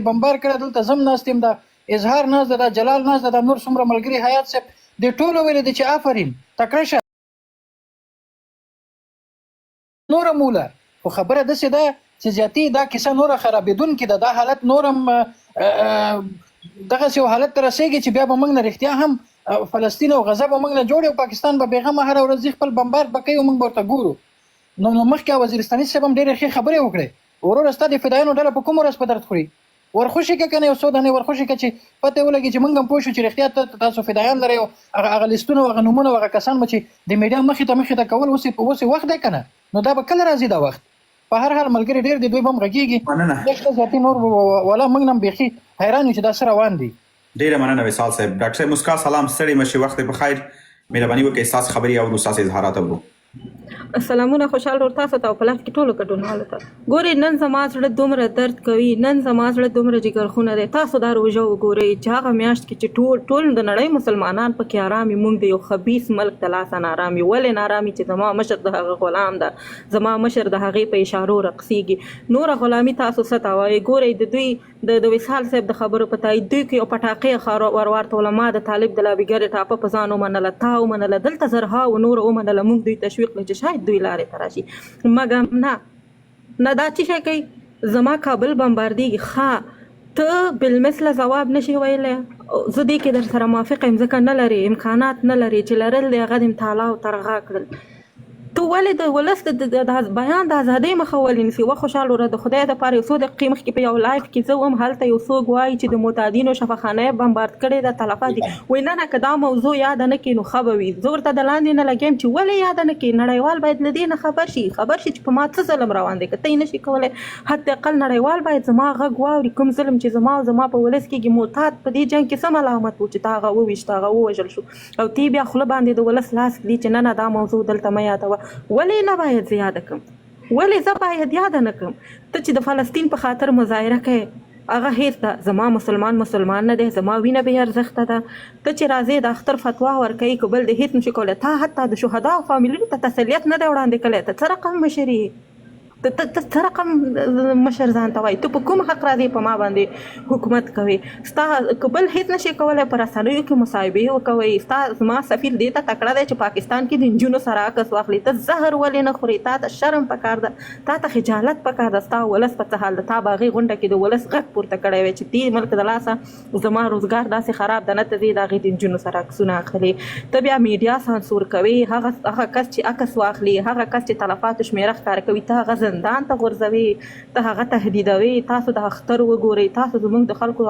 بمبار کړه دلته زم ناست یم، د اظهار ناست ده، د جلال ناست ده، د نور څومره ملګري حیات صاحب د ټولو ویلې دي چې آفرین تکړه شه نوره موله. خو خبره داسې ده چې زیاتې دا کیسه نوره خرابېدونکې ده، دا حالت نورم دغسې یو حالت ته رسېږي چې بیا به موږ نه رښتیا هم فلسطین او غزه به موږ نه جوړ او پاکستان به بېغمه هره ورځ خپل بمبار به کوي او موږ به ورته ګورو. نو مخکې وزیرستاني صاحب هم ډېرې ښې خبرې وکړې. وروره ستا د فدایانو ډله په کومه ورځ په درد خوري؟ ورخوشي که که نه یو څو دانې ورخوشي که چې پته یې ولګي چې موږ هم پوه شو چې رښتیا تاسو فدایان لرئ او هغه لیستونه او هغه نومونه او هغه کسان به چې د میډیا مخې ته کول اوس یې وخت دی که نه؟ نو دا به کله راځي دا وخت؟ په هر حال ملګري ډېر دي، دوی به هم غږېږي. دښته زیاتې نور ولا موږ نه هم بیخي حیران یو چې دا څه روان دي. ډېره مننه وصال صاحب. ډاکټر صاحب مسکا سلام، ستړي مه شئ، وخت په خیر. مهرباني وکړئ ستاسو خبرې اورو، ستاسو اظهارات اورو. سلامونه، خوشحال ور تاسو ته او په لاس کې ټولو ګډونوالو ته. ګورئ نن زما زړه دومره درد کوي، نن زما زړه دومره جګرخونه دی. تاسو دا روژه وګورئ چې هغه میاشت کې چې ټول د نړۍ مسلمانان پکې ارام وي، موږ د یو خبیث ملک د لاسه نارام یو. ولې نارام یو؟ چې زما مشر د هغه غلام ده، زما مشر د هغې په اشارو رقصېږي. نوره غلامي تاسو څه ته وایئ؟ ګورئ د دوی د وصال صاحب د خبرو په تایید دوی کې یو پټاقې ورواړتوله، ما د طالب د لابیګرې ټاپه په ځان ومنله، تا ومنله، دلته زرهاو نور ومنله. موږ دوی تشویق کړو چې شاید دوی لارې ته راشي، مګر نه دا څه شی کوي؟ زما کابل بمباردېږي. ښه ته بالمثله ځواب نشي ویلی. زه دې کې در سره موافق یم، ځکه نه لرې امکانات نه لرې چې لرل دی هغه دې امتالا او ترغا کړل. ته ولې د ولس د بیان د ازادۍ مخه ولې نیسې؟ خوشحال وره د خدای دپاره یو څو دقیقې مخکې په یو لایف کې زه وم، هلته یو څوک وایي چې د معتادینو شفاخانه یې بمبارد کړې ده، تلفات دي. وایي نه که دا موضوع یاده نه کړي نو ښه به وي. زه ورته د لاندې نه لګیم چې ولې یاده نه کړي؟ نړیوال باید له دې نه خبر شي چې په ما څه ظلم روان دی. که ته یې نشي کولی، حداقل نړیوال باید زما غږ واوري، کوم ظلم چې زما په ولس کېږي. معتاد په دې جنګ کې څه ملامت و چې تا هغه وویشت، هغه ووژل شو، او تی بیا خوله باندې د ولس لاس کړي چې نه دا موضوع دلته مه یادوه. ولې نه باید زه یاده کړم؟ ولې زه باید یاده نه کړم؟ ته چې د فلسطین په خاطر مظاهره کوې، هغه هېڅ ده. زما مسلمان نه دی، زما وینه بې ارزښته ده. ته چې راځې د اختر فتوا ورکوي، که بل د هېڅ نشي کولی. تا حتی د شهداو فامیلونو ته تسلیت نه دی وړاندې کړی. ته څه رقم مشر یې؟ ته څه رقم مشر ځان ته وایي؟ ته په کوم حق راځې په ما باندې حکومت کوي؟ ستا که بل هېڅ نشي کولی، په رسنیو کې مصاحبې وکوئ. ستا زما سفیر دې ته تکړه دی چې پاکستان کې د نجونو سره عکس واخلي. ته زهر ولې نه خورې؟ تا ته شرم پکار ده، تا ته خجالت پکار ده. ستا ولس په څه حال ده؟ تا به هغې غونډه کې د ولس غږ پورته کړی وی چې دې ملک د لاسه زما روزګار داسې خراب ده، نه ته ځې د هغې د نجونو سره عکسونه اخلې. ته بیا میډیا سانسور کوي. هغه کس چې عکس واخلي، هغه کس چې تلفاتو شمېره ښکاره کوي، ته هغه زندان ته غورځوي، ته هغه تهدیدوي. تاسو د اختر وګورئ، تاسو زموږ د خلکو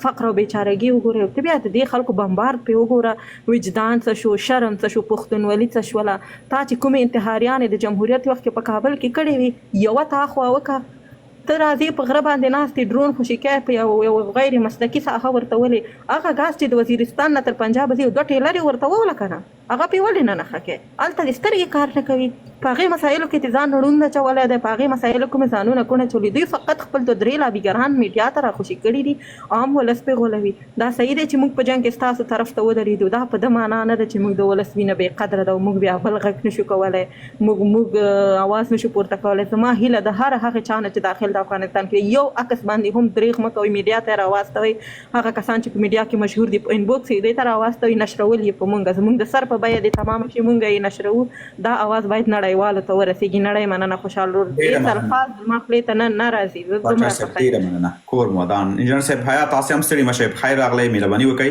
فقر او بیچارګي وګورئ، ته بیا د دې خلکو بمبارد پرې وګوره. وجدان څه شو، شرم څه شو، پښتونولي څه شوله؟ تا چې کومې انتحاریانې د جمهوریت وخت کې په کابل کې کړې وي، یوه تا خوا وکړه. ته راځې په غره باندې ناستې ډرون خوشي کوې په یو غیر مسلکي ساحه ورته ولې؟ هغه ګاز چې د وزیرستان نه تر پنجاب ځي 2 ټیلرې ورته ووله که نه، هغه پرې ولې نه نښه کوې؟ هلته دې سترګې کار نه کوي. په هغې مسایلو کې دې ځان ړوند اچولی دی، په هغې مسایلو کې مې ځانونه کوڼ اچولي. دوی فقط خپل 2-3 لابیګران میډیا ته راخوشي کړي دي، عام ولس پرې غولوي. دا صحیح دی چې موږ په جنګ کې ستاسو طرف ته ودرېدو. دا په ده معنا نه ده چې موږ د ولس وینه بې قدره ده او موږ بیا بل غږ نشو کولی، موږ اواز نشو پورته کولی. زما هیله د هر هغې چا نه چې داخل د افغانستان کې یو عکس باندې هم دریغ مه کوئ، میډیا ته یې راواستوئ. هغه کسان چې په میډیا کې مشهور دي په انبوکس یې دې ته راواستوئ، نشرول یې په موږ، زموږ د سر په بیه دې تمامه شي، موږ یې نشروو. دا اواز باید نړیوالو ته ورسېږي. نړۍ مننه خوشحال ورور. دې الفاظ زما خولې ته نه راځي. ډېره مننه. کور مودان انجینر صاحب حیا، تاسې هم ستړي مه شئ، په خیر راغلی. مهرباني وکړئ.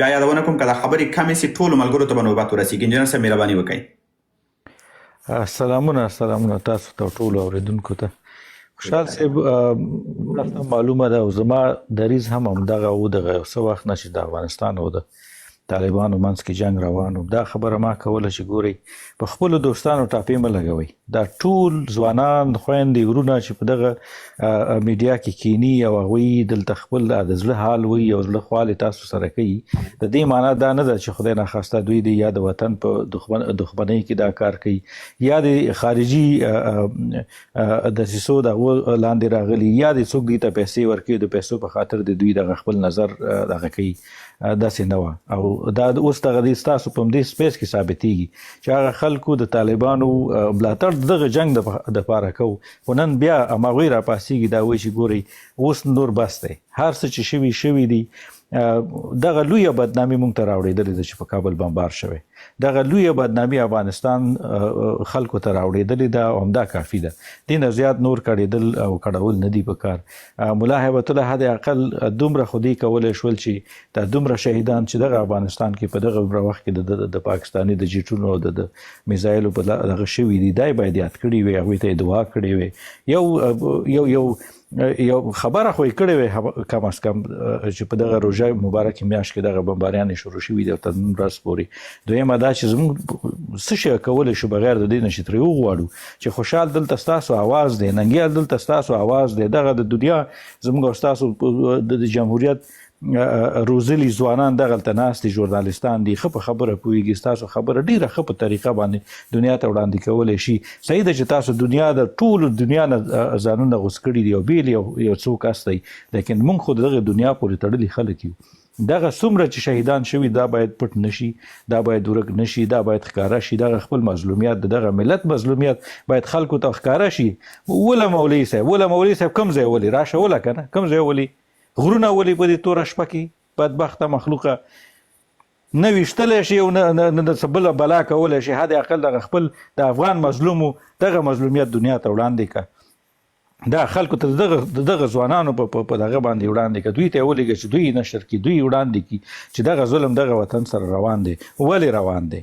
بیا یادونه کوم که دا خبرې کمې سي ټولو ملګرو ته به نوبت ورسېږي. انجینر صاحب مهرباني وکړئ. سلامونه تاسو ته ټولو اورېدونکو ته. خوشحال صاحب تاسو معلومه ده او زما دریځ هم همدغه و، دغه څه وخت نه چې د افغانستان او د طالبانو منځ کې جنگ روان و. دا خبره ما کوله چې ګورئ په خپلو دوستانو ټاپې مه لګوئ. دا ټول ځوانان خویندې ورونه چې په دغه میډیا کې کینی او هغوی دلته خپل د زړه حال وایي او زړه خوالې تاسو سره کوي، د دې معنا دا نه ده چې خدای ناخواسته دوی د یا د وطن په دښمنۍ کې دا کار کوي یا د خارجي دسیسو د لاندې راغلي یا د څوک دوی ته پیسې ورکوي د پیسو په خاطر د دوی دغه خپل نظر دغه کوي. داسې نه وه او دا اوس دغه د ستاسو په دې سپیس کې ثابتېږي چې هغه خلکو د طالبانو ملاتړ دغه جنگ د پاره کوو خو نن بیا هماغوی راپاسېږي دا وایي چې ګورئ اوس نور بس دی هر څه چې شوي دي دغه لویه بدنامي موږ ته راوړېدلې ده چې په کابل بمبار شوی دغه لویه بدنامي افغانستان خلکو ته راوړېدلې ده او همدا کافي ده دې نه زیات نور کړېدل او کړول نه دي په کار ملا هیبت الله حد اقل دومره خو دې کولی شول چې دا دومره شهیدان چې دغه افغانستان کې په دغه وخت کې د پاکستاني د جیټونو او د میزایلو په دغه شوي دي دا باید یاد کړي وي هغوی ته یې دعا کړې وي یو خبره خو یې کړې وی کم از کم چې په دغه روژه مبارکې میاشت کې دغه بمباریانې شروع شوي دي او تر نن ورځ پورې دویمه دا چې زموږ څه شی کولی شو بغیر د دې نه چې ترې وغواړو چې خوشحال دلته ستاسو اواز دی ننګیال دلته ستاسو اواز دی دغه د دنیا زموږ او ستاسو د جمهوریت روزلي ځوانان دغلته ناست دي ژورنالستان دي ښه په خبره پوهېږي ستاسو خبره ډېره ښه په طریقه باندې دنیا ته وړاندې کولی شي صحیح ده چې تاسو دنیا د ټولو دنیا نه ځانونه غوڅ کړي دي او بیل یو څو کس دی لیکن موږ خو د دغه دنیا پورې تړلي خلک یو دغه څومره چې شهیدان شوي دا باید پټ نشي دا باید ورک نشي دا باید ښکاره شي دغه خپل مظلومیت د دغه ملت مظلومیت باید خلکو ته ښکاره شي وله مولوي صاحب کوم ځای ولي راشه وله که نه کوم ځای ولي غرونه ولې په دې توره شپه کې بدبخته مخلوقه نه ویشتلی شي او نه څه بله بلا کولی شي حد اقل دغه خپل د افغان مظلومو دغه مظلومیت دنیا ته وړاندې که دا خلکو ته د دغه ځوانانو په دغه باندې وړاندې که دوی ته یې ولېږه چې دوی نشر کړي دوی وړاندې کړي چې دغه ظلم دغه وطن سره روان دی ولې روان دی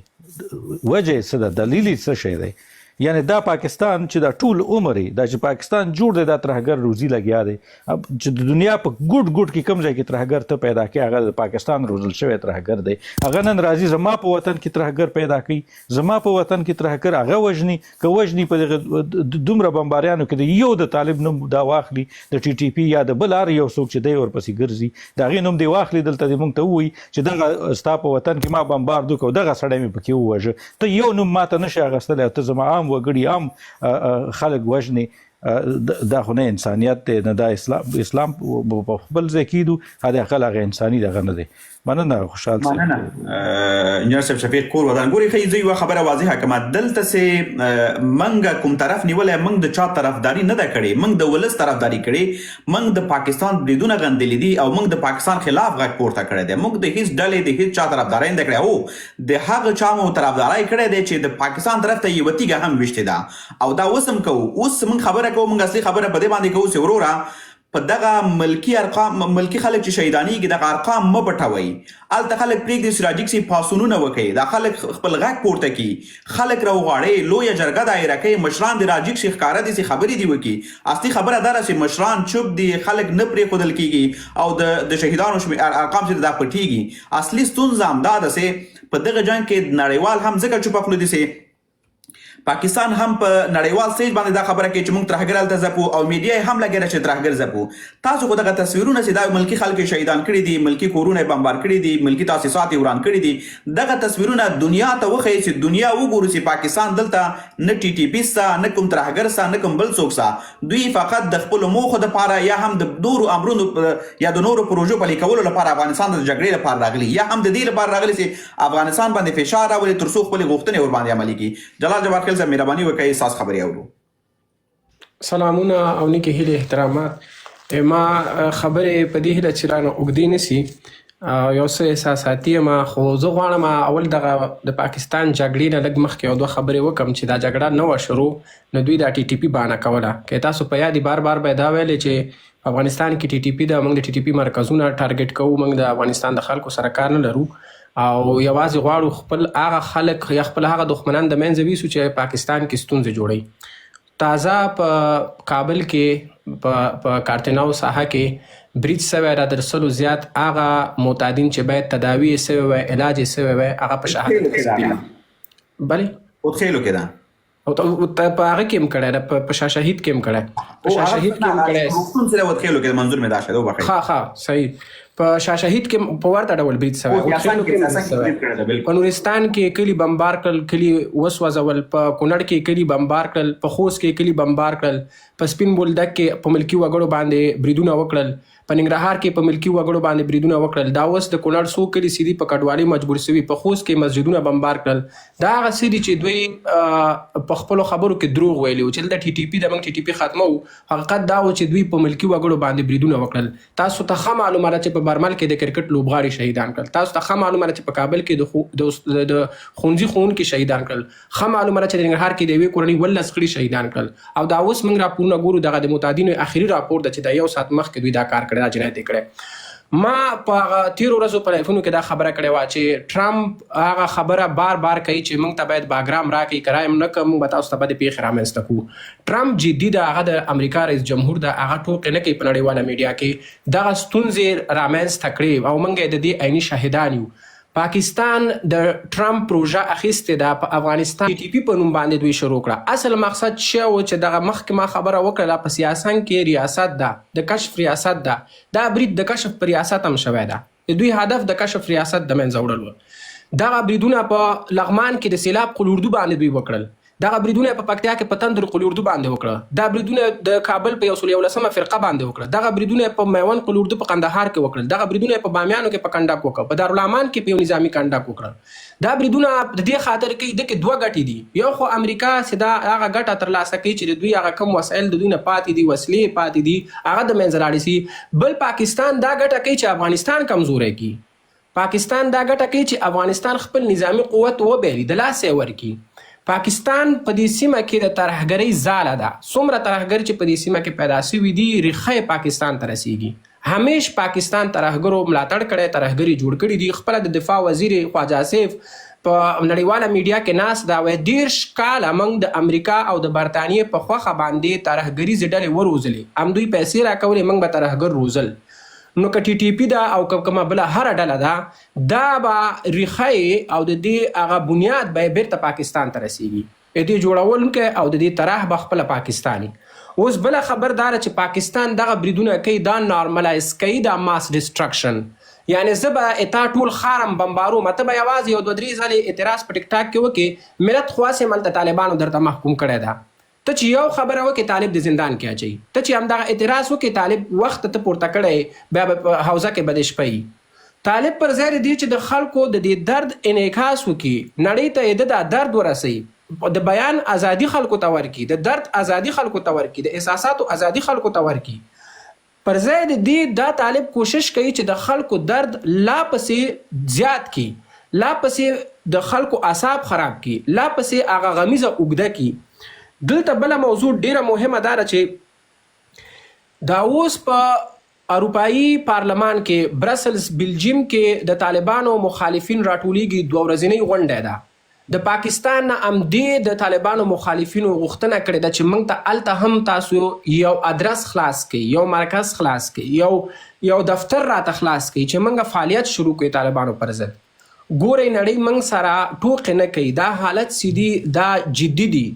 وجه یې څه ده دلیل یې څه شی دی یعنی دا پاکستان چې دا ټول عمر دا چې پاکستان جوړ دی دا ترهګر روزي لګیا دی چې د دنیا په ګوټ کې کوم ځای کې ترهګر ته پیدا کړي هغه د پاکستان روزل شوی ترهګر دی هغه نن راځي زما په وطن کې ترهګر پیدا کوي زما په وطن کې ترهګر هغه وژني که وژني په دغه دومره بمباریانو کې د یو د طالب نوم دا واخلي د ټي ټي پي یا د بل هر یو څوک چې دی ورپسې ګرځي د هغې نوم دی واخلي دلته دې موږ ته ووایي چې دغه ستا په وطن کې ما بمبارد وکړو دغه سړی مې پکې ووژه ته یو نوم ماته نشي اخیستلی او ته زما عام وګړي عام خلک وژني دا خو نه انسانیت دی نه دا اسلام په خپل ځای کېدو حد اقل هغه انساني دغه نه دی مننه خوشحال صاحب انجینر صاحب شفیق کور ودان ګوري ښه زه یوه خبره واضحه کړم دلته سې موږ کوم طرف نیولی موږ د چا طرفداري نه ده کړې موږ د ولس طرفداري کړې موږ د پاکستان بریدونه غندلي دي او موږ د پاکستان خلاف غږ پورته کړی دی موږ د هیڅ ډلې د هیڅ چا طرفداري نه ده کړې او د هغه چا مو طرفداري کړی دی چې د پاکستان طرف ته یوه تیږه هم ویشتې ده او دا اوس هم کوو اوس موږ خبره کوو موږ اصلي خبره په دې باندې کوو چې وروره په دغه ملکی خلک چې شهیدانیږي دغه ارقام مه پټوئ هلته خلک پرېږدي چې راجګ سي پاڅونونه وکړي دا خلک خپل غږ پورته کړي خلک راوغواړئ لویه جرګه دایره کوي مشران د راجګ سي ښکاره دي چې خبرې دي وکړي اصلي خبره دا ده چې مشران چوپ دي خلک نه پرېښودل کېږي او د شهیدانو ارقام چې دا پټېږي اصلي ستونزه همدا ده چې په دغه جنګ کې نړیوال هم ځکه چوپه خوله دي چې پاکستان هم په نړیوال سټیج باندې دا خبره کوي چې موږ ترهګر هلته ځپو او میډیا یې هم لګېده چې ترهګر ځپو تاسو خو دغه تصویرونه چې دا ملکي خلک شهیدان کړي دي ملکي کورونه یې بمبار کړي دي ملکي تاسیسات یې وران کړي دي دغه تصویرونه دنیا ته وښیي چې دنیا وګوري چې پاکستان دلته نه ټي ټي پي سته نه کوم ترهګر سته نه کوم بل څوک سته دوی فقط د خپلو موخو دپاره یا هم د نورو امرونو یا د نورو پروژو پلي کولو لپاره افغانستان د جګړې لپاره راغلي یا هم د دې لپاره راغلي چې افغانستان باندې فشار راولي تر څو خپلې غوښتنې ورباندې عملي کړي جلال جبار خیل صاحب مهرباني وکړئ ساس خبرې اورو سلامونه او نیکې هیلې احترامات ما خبرې په دې هیله چې رانه اوږدې نشي یو څه احساساتي یم خو زه غواړم اول دغه د پاکستان جګړې نه لږ مخکې یو دوه خبرې وکړم چې دا جګړه نه وه شروع نو دوی دا ټي ټي پي بهانه کوله که تاسو په یاد بار بار به دا ویلې چې په افغانستان کې ټي ټي پي ده موږ د ټي ټي پي مرکزونه ټارګټ کوو موږ د افغانستان د خلکو سره کار نه لرو او یوازې غواړو خپل هغه خلک یا خپل هغه دښمنان د منځه ویسو چې پاکستان کې ستونزې جوړوي تازه په کابل کې په کارتناو ساحه کې برید سوی را در سلو زیات هغه معتادین چې باید تداوی سوی وی علاج سوی وی هغه په شهادت رسېدلي بلې وتخیلو کې ده او په هغه کې هم کړی ده په شاه شهید کې هم کړی په شاه شهید کې هم کړی وتخیلو کې منظور مې دا شده وبخښئ ها صحیح په شاه شهید کې په ورته ډول برید شوی په نورستان کې کلی بمبار کړل کلی وسوځول په کونړ کې کلی بمبار کړل په خوست کې کلی بمبار کړل په سپین بولدک کې په ملکی وګړو باندې بریدونه وکړل په ننګرهار کې په ملکی وګړو باندې بریدونه وکړل دا اوس د کونړ څو کلی سیدي په کډوالۍ مجبور شوي په خوست کې مسجدونه بمبار کړل دا هغه څه دي چې دوی په خپلو خبرو کې دروغ ویلي وو چې دلته ټي ټي پي د موږ ټي ټي پي ختمه وو حقیقت دا و چې دوی په ملکی وګړو باندې بریدونه وکړل تاسو ته ښه معلومه ده چې په برمل کې د کرکټ لوبغاړي شهیدان کړل تاسو ته ښه معلومه ده چې په کابل کې د ښوونځي ښوونکي شهیدان کړل ښه معلومه ده چې د ننګرهار کې د یوې کورنۍ 18 غړي شهیدان کړل او دا اوس موږ راپورونه ګورو دغه د متعدینو اخري راپور ده چې د یو ساعت مخکې دوی دا کار کړی دا جنایت یې کړی ما په تیرو ورځو په ټلیفونو کې دا خبره کړې وه چې ټرمپ هغه خبره بار بار کوي چې موږ ته باید باګرام راکړي که رایم نه کړو موږ به تاسو ته بدې پیښې رامنځته کړو ټرمپ جدي ده هغه د امریکا رئیس جمهور ده هغه ټوکې نه کوي په نړیواله میډیا کې دغه ستونزې رامنځته کړې او موږ یې د دې عیني شاهدان یو پاکستان د ټرمپ پروژه اخیستې ده په افغانستان ټي پی په نوم باندې دوی شروع کړه اصل مقصد چې و چې دغه مخکې ما خبره وکړله په سیاسن کې ریاست ده د کشف ریاست ده دا برید د کشف په ریاست هم شوی ده د دوی هدف د کشف ریاست د منځه وړل و دغه بریدونه په لغمان کې د سیلاب قل اردو باندې دوی وکړل دغه بریدونه په پکتیا کې په تندر قل اردو باندې وکړه دا بریدونه د کابل په 111 فرقه باندې وکړه دغه بریدونه په میوند قل اردو په قندهار کې وکړل دغه بریدونه په بامیانو کې په کنډک وکړه په دارالامان کې په یو نظامی کنډک وکړه دا بریدونه د دې خاطر کې د کې دوه ګټې دي یو خو امریکا سدا هغه ګټه ترلاسه کوي چې دوی هغه کم وسایل د دوی نه پاتې دي وسلې پاتې دي هغه د منځ راړي سي بل پاکستان دا ګټه کوي چې افغانستان کمزوري کی پاکستان دا ګټه کوي چې افغانستان خپل نظامی قوت وبېلي د لاسه ورکی پاکستان په دې سیمه کې د ترهګرۍ ځاله ده څومره ترهګر چې په دې سیمه کې پیدا شوي دي ریښه پاکستان ته رسیږي همیش پاکستان ترهګرو ملاتړ کړی ترهګري جوړ کړي دي خپله د دفاع وزیر خواجه آصف په نړیواله میډیا کې ناست دا وایي 10 کاله موږ د امریکا او د برطانیې په خوښه باندې ترهګریزې ډلې وروزلې هم دوی پیسې راکولې موږ به ترهګر روزل نو که ټي ټي پي ده او کومه بله هره ډله ده دا به ریښه او د دې هغه بنیاد به بیرته پاکستان ته رسیږي د دې جوړونکی او د دې طرح به خپله پاکستاني اوس بله خبرداره چې پاکستان دغه بریدونه کوي دا نارملایز کوي دا ماس ډسټرکشن یعنی زه به اتا ټول خارم بمباروم ته به یوازې یو 2-3 ځلې اعتراض په ټیک ټاک کې وکړي ملت خو هسې هملته طالبانو درته محکوم کړی ده ته چې یو خبره وکړې طالب د زندان کې اچوي ته چې همدغه اعتراض وکړې طالب وخت ته پورته کړی بیا به په حوزه کې به دې شپه طالب پر ځای دی چې د خلکو د دې درد انعکاس وکړي نړۍ ته یې د درد ورسوي د بیان ازادي خلکو ته ورکړي د درد ازادي خلکو ته ورکړي د احساساتو ازادي خلکو ته ورکړي پر ځای د دې دا طالب کوشش کوي چې د خلکو درد لا پسې زیات کړي لا پسې د خلکو اعصاب خراب کړي لا پسې هغه غمیزه اوږده کړي دلته بله موضوع ډیره مهمه ده چې دا اوس په اروپایي پارلمان کې برسلز بلجیم کې د طالبانو مخالفین راټولیږي 2 ورځنۍ غونډه ده د پاکستان نه همدې د طالبانو مخالفینو غوښتنه کړې ده چې موږ ته هلته هم تاسو یو ادرس خلاص کړئ یو مرکز خلاص کړئ یو دفتر راته خلاص کړئ چې موږ فعالیت شروع کړئ طالبانو پر ضد ګورئ نړۍ موږ سره ټوکې نه کوي دا حالت سیدي دا جدي دي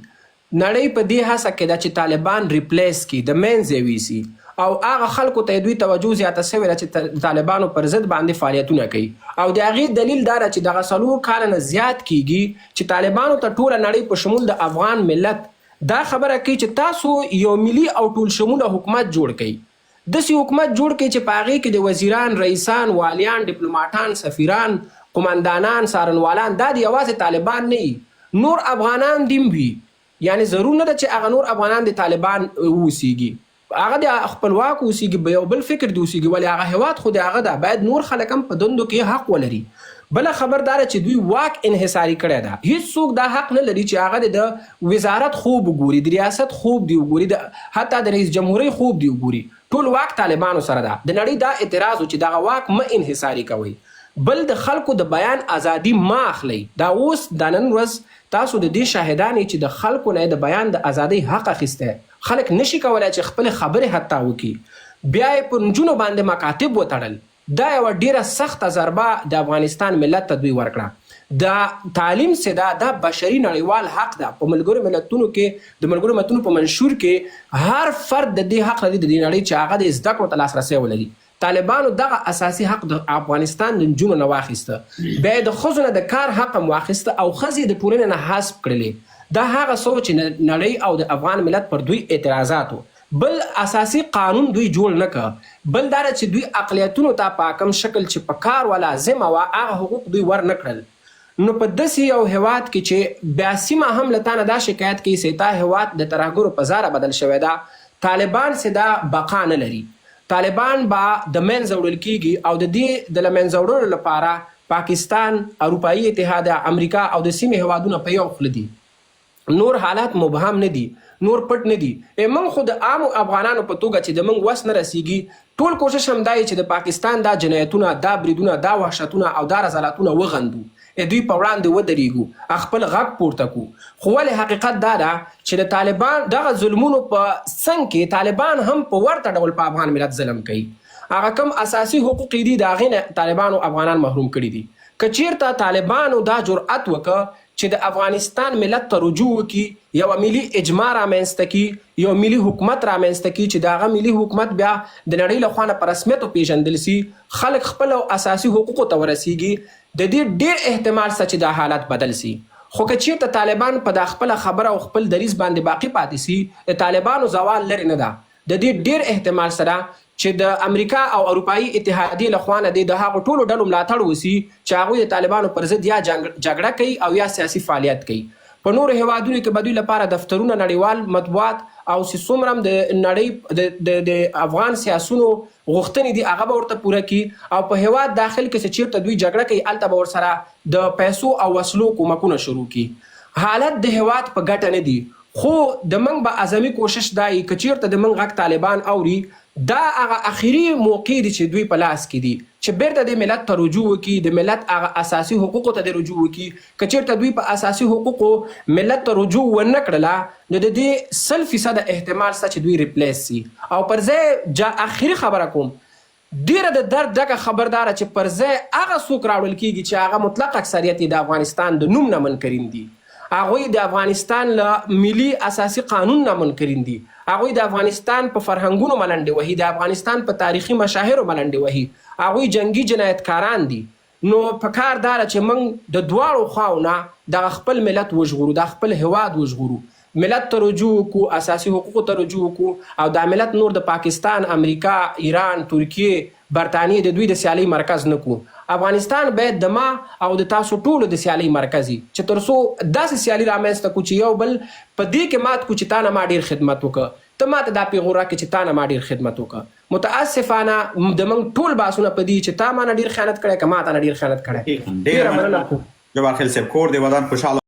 نړۍ په دې هڅه کې ده چې طالبان ریپلیس کړي د منځه ویسي او هغه خلکو ته دوی توجه زیاته شوې ده چې طالبانو پر ضد باندې فعالیتونه کوي او د هغې دلیل دا ده چې دغه 4 کاله نه زیات کیږي چې طالبانو ته ټوله نړۍ په شمول د افغان ملت دا خبره کوي چې تاسو یو ملي او ټول شموله حکومت جوړ کړئ داسې حکومت جوړ کړئ چې په هغې کې د وزیران رئیسان والیان ډیپلوماټان سفیران قمندانان څارنوالان دا د یوازې طالبان نه وي نور افغانان دیم وي یعنی ضرور نه ده چې هغه نور افغانان د طالبان اوسیږي هغه د خپلواک اوسیږي به یو بل فکر د اوسیږي ولې هغه هیواد خو د هغه ده باید نور خلک هم په دندو کې حق ولري بله خبرداره چې دوی واک انحصاري کړی ده هیڅوک دا حق نه لري چې هغه د وزارت خوب وګوري د ریاست خوب دی وګوري حتی د رئیس جمهوریت خوب دی وګوري ټول واک طالبانو سره ده د نړۍ دا اعتراض و چې دغه واک مه انحصاري کوئ بل د خلکو د بیان ازادي ما اخلي دا اوس د نن ورځ تاسو د دې شاهدانې چې د خلکو نه د بیان د ازادۍ حق اخیسته خلک نشي کولای چې خپل خبرې حتی وکړي بیا یې په نجونو باندې مکاتب وتړل دا یو ډیره سخته ضربه د افغانستان ملت ته دوی ورکړه دا تعلیم سدا دا بشري نړیوال حق ده په ملګرو ملتونو کې د ملګرو ملتونو په منشور کې هر فرد د دې حق لري د دې نړۍ چې هغه د زده کړو ته لاسرسی ولري طالبانو دغه اساسي حق د افغانستان د نجونو نه واخیسته، بیا د ښځو نه د کار حق هم واخیسته او ښځې د ټولنې نه حذف کړلې. دا هغه څه چې نړۍ او د افغان ملت پر دوی اعتراضاتو. بل اساسي قانون دوی جوړ نه کړ، بل دا چې دوی اقلیتونو ته په کوم شکل چې په کار و لازمه وه هغه حقوق دوی ور نه کړل. نو په داسې یو هیواد کې چې بیا سیمه هم له تا نه دا شکایت کوي چې تا هیواد د ترهګرو په زاره بدل شوی ده، طالبان چې دا بقا نه لري. طالبان به د منځه وړل کیږي او د دې د له منځه وړلو لپاره پاکستان، اروپایي اتحاد، امریکا او د سیمې هیوادونه په یو خوله دي. نور حالات مبهم نه دي، نور پټ نه دي. موږ خو د عامو افغانانو په توګه چې د موږ وس نه رسیږي، ټول کوشش هم دی چې د پاکستان دا جنایتونه، دا بریدونه، دا وحشتونه او دا رذالتونه وغندو، دوی په وړاندې ودرېږو، خپل غږ پورته کړو. خو ولې حقیقت دا ده چې د طالبان دغه ظلمونو په څنګ کې طالبان هم په ورته ډول په افغان ملت ظلم کوي. هغه کوم اساسي حقوق دي د هغې نه طالبانو افغانان محروم کړي دي. که چیرته طالبانو دا جرأت وکړه چې د افغانستان ملت ته رجوع وکړي، یو ملي اجماع رامنځته کړي، یو ملي حکومت رامنځته کړي چې د هغه ملي حکومت بیا د نړۍ له خوا نه په رسمیت وپېژندل سي، خلک خپلو اساسي حقوقو ته ورسیږي، د دې ډېر احتمال شته چې دا حالات بدل سي. خو که چیرته طالبان په دا خپله خبره او خپل دریځ باندې باقي پاتې سي، د طالبانو زوال لرې نه ده. د دې ډېر احتمال شته چې د امریکا او اروپایي اتحادیې له خوا نه د هغو ټولو ډلو ملاتړ وسي چې هغوی د طالبانو پر ضد یا جګړه کوي او یا سیاسي فعالیت کوي. په نورو هیوادونو کې به دوی لپاره دفترونه، نړیوال مطبوعات او چې څومره هم د نړۍ د افغان سیاسونو غوښتنې دي هغه به ورته پوره کړي، او په هیواد داخل کې چې چیرته دوی جګړه کوي هلته به ورسره د پیسو او وسلو کومکونه شروع کړي. حالت د هیواد په ګټه نه دي، خو د موږ به اعظمي کوشش دا وي که چیرته د موږ غږ طالبان اوري، دا هغه اخري موقع دي چې دوی په لاس کې دي چې بیرته د ملت ته رجوع وکړي، د ملت هغه اساسي حقوقو ته د رجوع وکړي. که چیرته دوی په اساسي حقوقو ملت ته رجوع ونه کړله، نو د دې 100% احتمال شته چې دوی ریپلیس سي. او پر ځای اخري خبره کوم، ډیره د درد ډکه خبرداره چې پر ځای هغه څوک راوړل کیږي چې هغه مطلق اکثریت د افغانستان د نوم نه منکرین دي، هغوی د افغانستان له ملي اساسي قانون نه منکرین دي، هغوی د افغانستان په فرهنګونو ملنډې وهي، د افغانستان په تاریخي مشاهرو ملنډې وهي، هغوی جنگي جنایتکاران دي. نو پکار دا چې موږ د دواړو خواو نه دغه خپل ملت وژغورو، د خپل هیواد وژغورو، ملت ته رجوع وکړو، اساسي حقوقو ته رجوع وکړو، او دا ملت نور د پاکستان، امریکا، ایران، ترکیې، برطانیې د دوی د سیالۍ مرکز نه کړو. افغانستان باید د ما او د تاسو ټولو د سیالۍ مرکز وي چې تر څو داسې سیالي رامنځته کړو چې یو بل په دې کې مات کړو چې تا نه ما ډېر خدمت وکړه، ته ما ته دا پیغور راکړې چې تا نه ما ډېر خدمت وکړه. متاسفانه د موږ ټول بحثونه په دې چې تا ما نه ډېر خیانت کړی که ما ته نه ډېر خیانت کړی. ډېره مننه جبار خیل صاحب، کور دې ودان خوشحاله